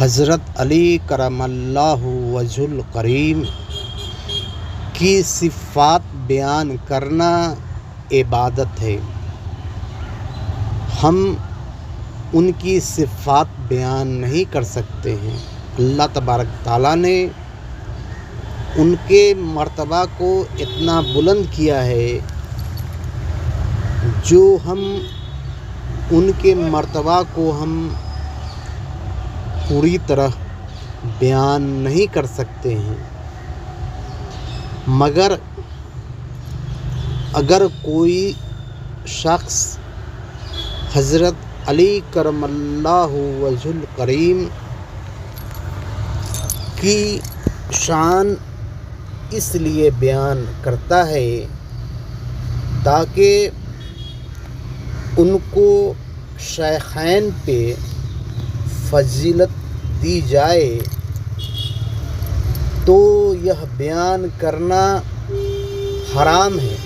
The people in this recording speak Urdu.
حضرت علی کرم اللہ وجہ الکریم کی صفات بیان کرنا عبادت ہے۔ ہم ان کی صفات بیان نہیں کر سکتے ہیں۔ اللہ تبارک تعالیٰ نے ان کے مرتبہ کو اتنا بلند کیا ہے جو ہم ان کے مرتبہ کو ہم پوری طرح بیان نہیں کر سکتے ہیں، مگر اگر کوئی شخص حضرت علی کرم اللہ وجہ الکریم کی شان اس لیے بیان کرتا ہے تاکہ ان کو شیخین پہ فضیلت دی جائے، تو یہ بیان کرنا حرام ہے۔